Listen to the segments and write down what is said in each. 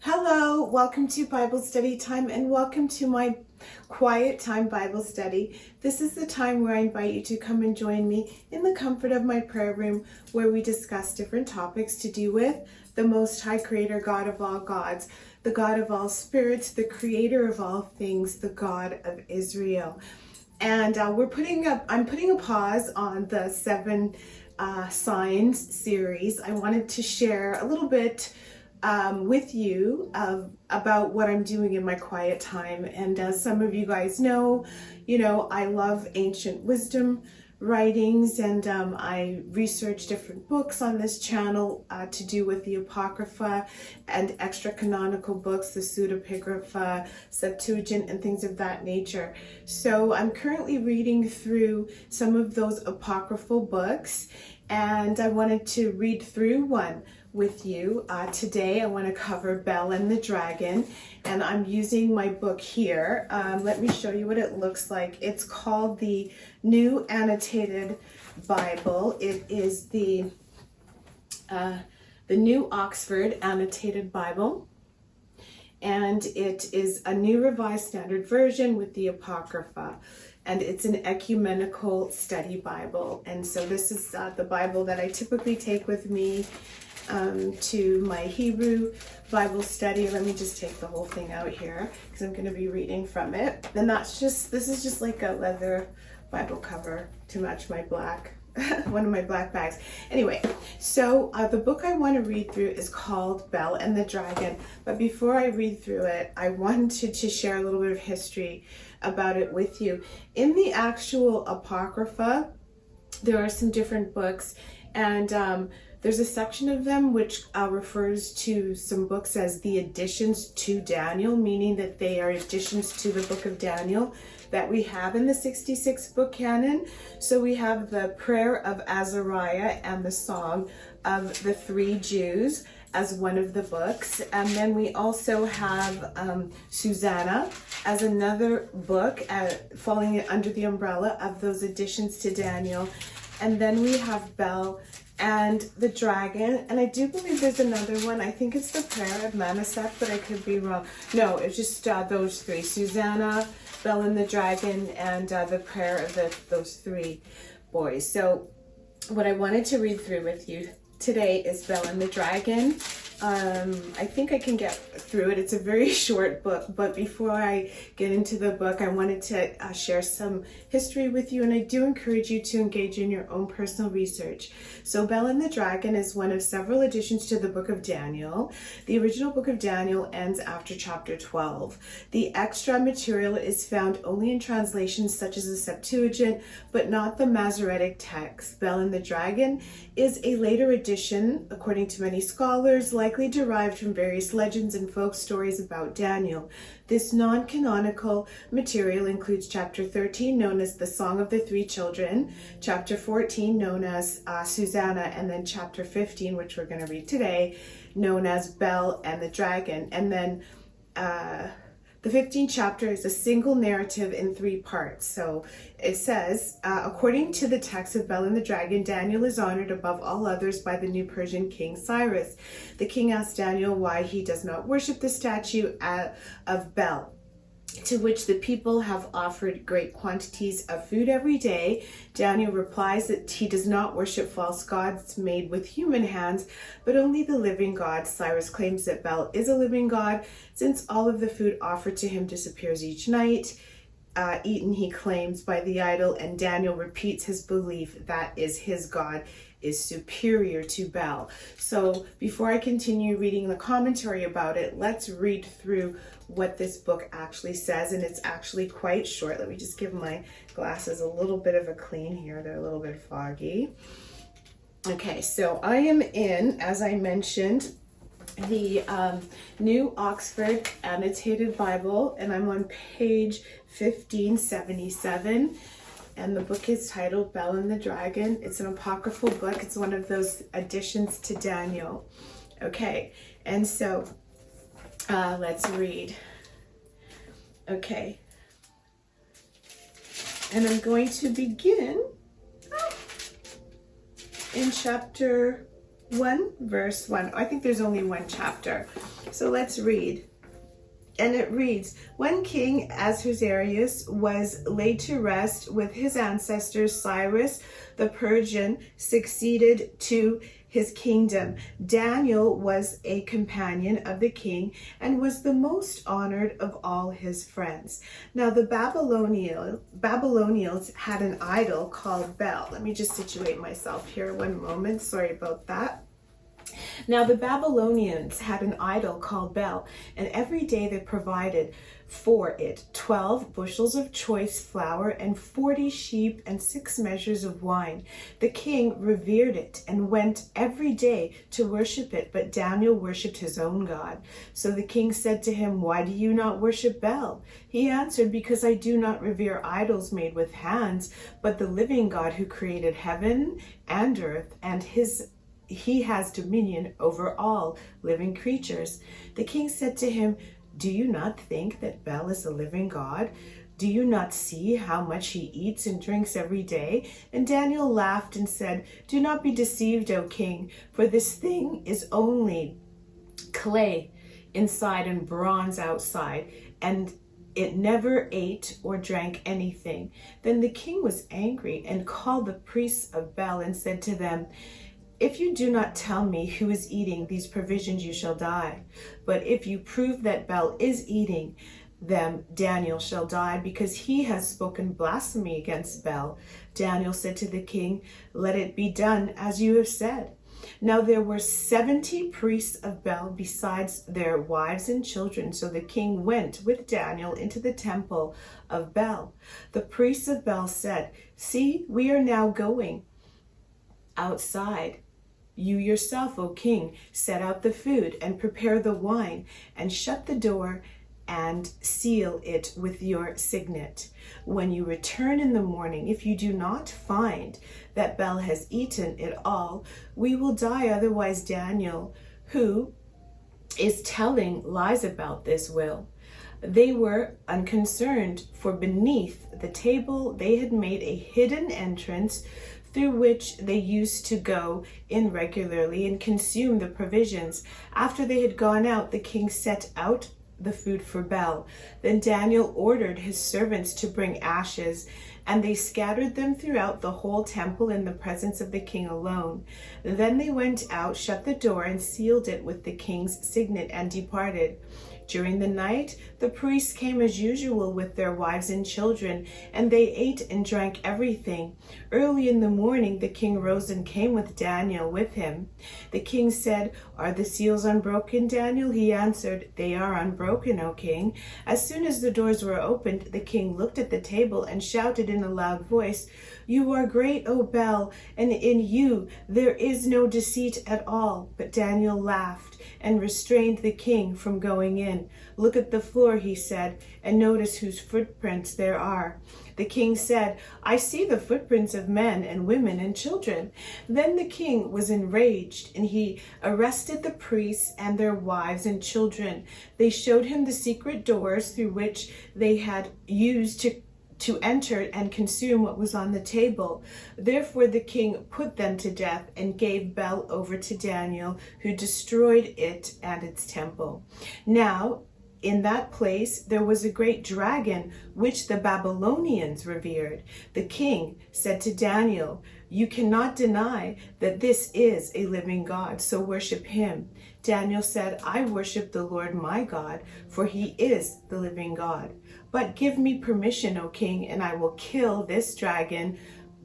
Hello, welcome to Bible study time and welcome to my quiet time Bible study. This is the time where I invite you to come and join me in the comfort of my prayer room where we discuss different topics to do with the Most High Creator, God of all gods, the God of all spirits, the Creator of all things, the God of Israel. And I'm putting a pause on the 7 signs series. I wanted to share a little bit with you about what I'm doing in my quiet time. And as some of you guys know, I love ancient wisdom writings, and I research different books on this channel to do with the Apocrypha and extra canonical books, the Pseudepigrapha, Septuagint, and things of that nature. So I'm currently reading through some of those apocryphal books, and I wanted to read through one with you. Today I want to cover Bel and the Dragon, and I'm using my book here. Let me show you what it looks like. It's called the New Annotated Bible. It is the New Oxford Annotated Bible, and it is a New Revised Standard Version with the Apocrypha. And it's an ecumenical study Bible. And so this is the Bible that I typically take with me to my Hebrew Bible study. Let me just take the whole thing out here because I'm going to be reading from it. And this is just like a leather Bible cover to match my black, one of my black bags. Anyway, so the book I want to read through is called Bel and the Dragon. But before I read through it, I wanted to share a little bit of history about it with you. In the actual Apocrypha, there are some different books, and there's a section of them which refers to some books as the additions to Daniel, meaning that they are additions to the book of Daniel that we have in the 66 book canon. So we have the prayer of Azariah and the song of the 3 Jews as one of the books. And then we also have Susanna as another book falling under the umbrella of those additions to Daniel. And then we have Bel and the Dragon, and I do believe there's another one. I think it's the prayer of Manasseh, but I could be wrong. No, it's just those 3: Susanna, Bel and the Dragon, and the prayer of those 3 boys. So what I wanted to read through with you today is Bel and the Dragon. I think I can get through it. It's a very short book, but before I get into the book, I wanted to share some history with you, and I do encourage you to engage in your own personal research. So Bel and the Dragon is one of several additions to the book of Daniel. The original book of Daniel ends after chapter 12. The extra material is found only in translations such as the Septuagint, but not the Masoretic text. Bel and the Dragon is a later addition, according to many scholars, likely derived from various legends and folk stories about Daniel. This non-canonical material includes chapter 13, known as the Song of the 3 Children, chapter 14, known as Susanna, and then chapter 15, which we're going to read today, known as Bel and the Dragon. And then the 15th chapter is a single narrative in 3 parts. So it says, according to the text of Bel and the Dragon, Daniel is honored above all others by the new Persian king Cyrus. The king asks Daniel why he does not worship the statue of Bel, to which the people have offered great quantities of food every day. Daniel replies that he does not worship false gods made with human hands, but only the living God. Cyrus claims that Bel is a living god, since all of the food offered to him disappears each night, eaten, he claims, by the idol, and Daniel repeats his belief that his God is superior to Bel. So before I continue reading the commentary about it, let's read through what this book actually says, and it's actually quite short. Let me just give my glasses a little bit of a clean here. They're a little bit foggy. Okay, so I am in, as I mentioned, the New Oxford Annotated Bible, and I'm on page 1577. And the book is titled Bel and the Dragon. It's an apocryphal book. It's one of those additions to Daniel. Okay, and so let's read. Okay. And I'm going to begin in chapter 1, verse 1. I think there's only one chapter. So let's read. And it reads, when King Ahasuerus was laid to rest with his ancestors, Cyrus the Persian succeeded to his kingdom. Daniel was a companion of the king and was the most honored of all his friends. Now the Babylonians had an idol called Bel. Let me just situate myself here one moment. Sorry about that. Now the Babylonians had an idol called Bel, and every day they provided for it 12 bushels of choice flour and 40 sheep and 6 measures of wine. The king revered it and went every day to worship it, but Daniel worshipped his own God. So the king said to him, why do you not worship Bel? He answered, because I do not revere idols made with hands, but the living God who created heaven and earth, and he has dominion over all living creatures. The king said to him, do you not think that Bel is a living God? Do you not see how much he eats and drinks every day? And Daniel laughed and said, do not be deceived, O king, for this thing is only clay inside and bronze outside, and it never ate or drank anything. Then the king was angry and called the priests of Bel and said to them, if you do not tell me who is eating these provisions, you shall die. But if you prove that Bel is eating them, Daniel shall die, because he has spoken blasphemy against Bel. Daniel said to the king, let it be done as you have said. Now there were 70 priests of Bel besides their wives and children. So the king went with Daniel into the temple of Bel. The priests of Bel said, see, we are now going outside. You yourself, O king, set out the food and prepare the wine and shut the door and seal it with your signet. When you return in the morning, if you do not find that Bel has eaten it all, we will die. Otherwise, Daniel, who is telling lies about this, will. They were unconcerned, for beneath the table they had made a hidden entrance through which they used to go in regularly and consume the provisions. After they had gone out, the king set out the food for Bel. Then Daniel ordered his servants to bring ashes, and they scattered them throughout the whole temple in the presence of the king alone. Then they went out, shut the door, and sealed it with the king's signet, and departed. During the night, the priests came as usual with their wives and children, and they ate and drank everything. Early in the morning, the king rose and came with Daniel with him. The king said, are the seals unbroken, Daniel? He answered, they are unbroken, O king. As soon as the doors were opened, the king looked at the table and shouted in a loud voice, you are great, O Bel, and in you there is no deceit at all. But Daniel laughed and restrained the king from going in. Look at the floor, he said, and notice whose footprints there are. The king said, I see the footprints of men and women and children. Then the king was enraged, and he arrested the priests and their wives and children. They showed him the secret doors through which they had used to enter and consume what was on the table. Therefore the king put them to death and gave Bel over to Daniel, who destroyed it and its temple. Now, in that place there was a great dragon, which the Babylonians revered. The king said to Daniel, you cannot deny that this is a living God, so worship him. Daniel said, I worship the Lord my God, for he is the living God. But give me permission, O king, and I will kill this dragon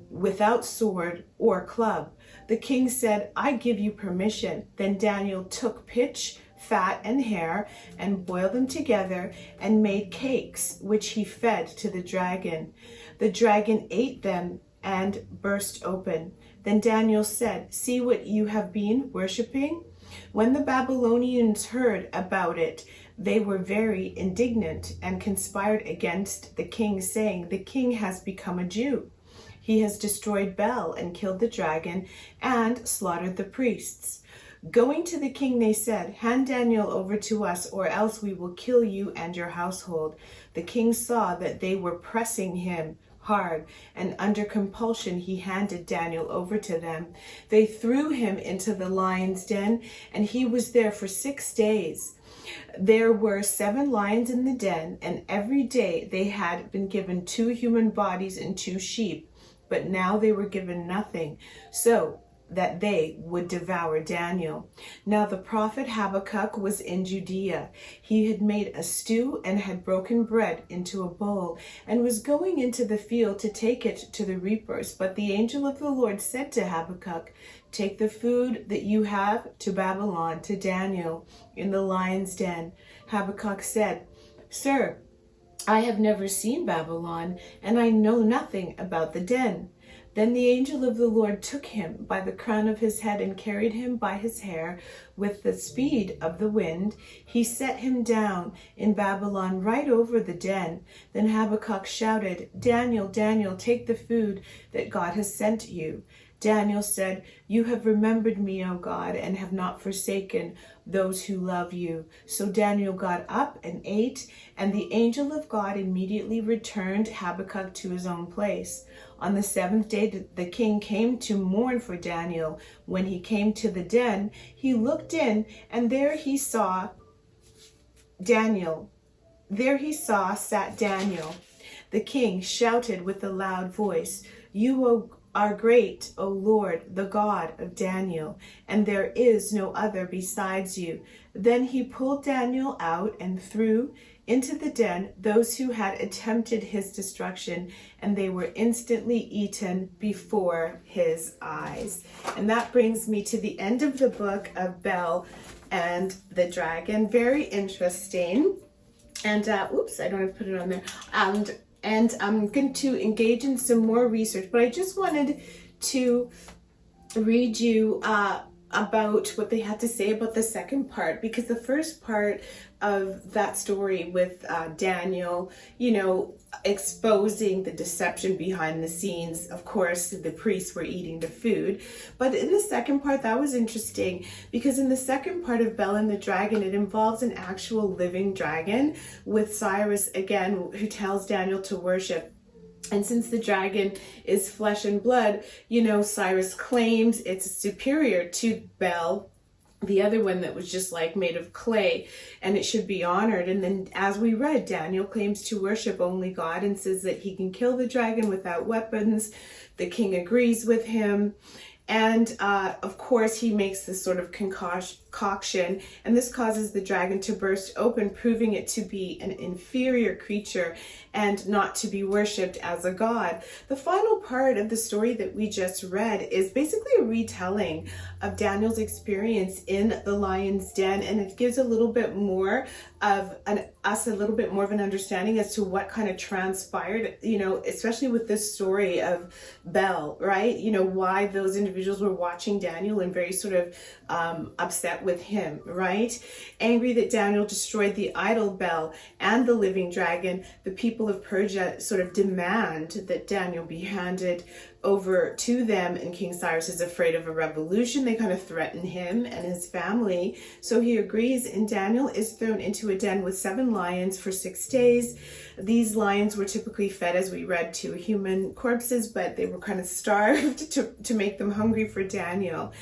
without sword or club. The king said, I give you permission. Then Daniel took pitch, fat, and hair, and boiled them together, and made cakes, which he fed to the dragon. The dragon ate them and burst open. Then Daniel said, see what you have been worshiping? When the Babylonians heard about it, they were very indignant and conspired against the king, saying, the king has become a Jew. He has destroyed Bel and killed the dragon and slaughtered the priests. Going to the king, they said, hand Daniel over to us, or else we will kill you and your household. The king saw that they were pressing him hard, and under compulsion he handed Daniel over to them. They threw him into the lion's den, and he was there for 6 days. There were 7 lions in the den, and every day they had been given 2 human bodies and 2 sheep, but now they were given nothing, so that they would devour Daniel. Now the prophet Habakkuk was in Judea. He had made a stew and had broken bread into a bowl and was going into the field to take it to the reapers. But the angel of the Lord said to Habakkuk, "Take the food that you have to Babylon, to Daniel, in the lion's den." Habakkuk said, "Sir, I have never seen Babylon, and I know nothing about the den." Then the angel of the Lord took him by the crown of his head and carried him by his hair with the speed of the wind. He set him down in Babylon right over the den. Then Habakkuk shouted, "Daniel, Daniel, take the food that God has sent you." Daniel said, "You have remembered me, O God, and have not forsaken those who love you." So Daniel got up and ate, and the angel of God immediately returned Habakkuk to his own place. On the 7th day, the king came to mourn for Daniel. When he came to the den, he looked in, and there he saw sat Daniel. The king shouted with a loud voice, "You are great, O Lord, the God of Daniel, and there is no other besides you." Then he pulled Daniel out and threw into the den those who had attempted his destruction, and they were instantly eaten before his eyes. And that brings me to the end of the book of Bel and the Dragon. Very interesting. And oops, I don't have to put it on there. And I'm going to engage in some more research, but I just wanted to read you about what they had to say about the second part, because the first part of that story with Daniel, exposing the deception behind the scenes, of course, the priests were eating the food. But in the second part, that was interesting, because in the second part of Bel and the Dragon, it involves an actual living dragon with Cyrus, again, who tells Daniel to worship. And since the dragon is flesh and blood, Cyrus claims it's superior to Bel, the other one that was just like made of clay, and it should be honored. And then, as we read, Daniel claims to worship only God and says that he can kill the dragon without weapons. The king agrees with him. And of course, he makes this sort of concoction, and this causes the dragon to burst open, proving it to be an inferior creature and not to be worshipped as a god. The final part of the story that we just read is basically a retelling of Daniel's experience in the lion's den, and it gives a little bit more of us a little bit more of an understanding as to what kind of transpired, especially with this story of Bel, right? Why those individuals were watching Daniel and very sort of upset with him, right? Angry that Daniel destroyed the idol Bel and the living dragon, the people of Persia sort of demand that Daniel be handed over to them, and King Cyrus is afraid of a revolution. They kind of threaten him and his family, so he agrees, and Daniel is thrown into a den with 7 lions for 6 days. These lions were typically fed, as we read, to human corpses, but they were kind of starved to make them hungry for Daniel.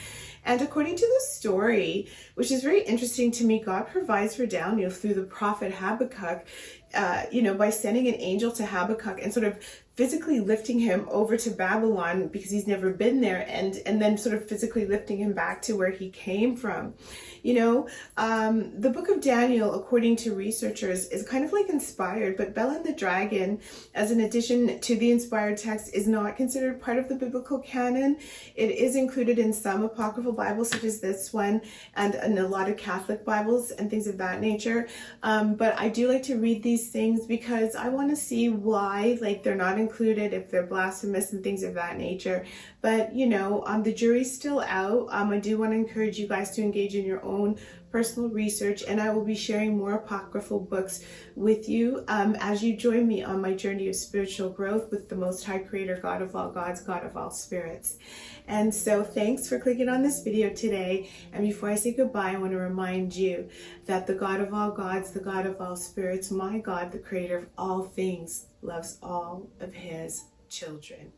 And according to the story, which is very interesting to me, God provides for Daniel through the prophet Habakkuk, by sending an angel to Habakkuk and sort of physically lifting him over to Babylon because he's never been there, and then sort of physically lifting him back to where he came from. The book of Daniel, according to researchers, is kind of like inspired, but Bel and the Dragon, as an addition to the inspired text, is not considered part of the biblical canon. It is included in some apocryphal Bibles, such as this one, and in a lot of Catholic Bibles and things of that nature. But I do like to read these things because I want to see why, they're not included, if they're blasphemous and things of that nature. But the jury's still out. I do want to encourage you guys to engage in your own personal research, and I will be sharing more apocryphal books with you as you join me on my journey of spiritual growth with the Most High Creator, God of all gods, God of all spirits. And so thanks for clicking on this video today. And before I say goodbye, I want to remind you that the God of all gods, the God of all spirits, my God, the creator of all things, loves all of his children.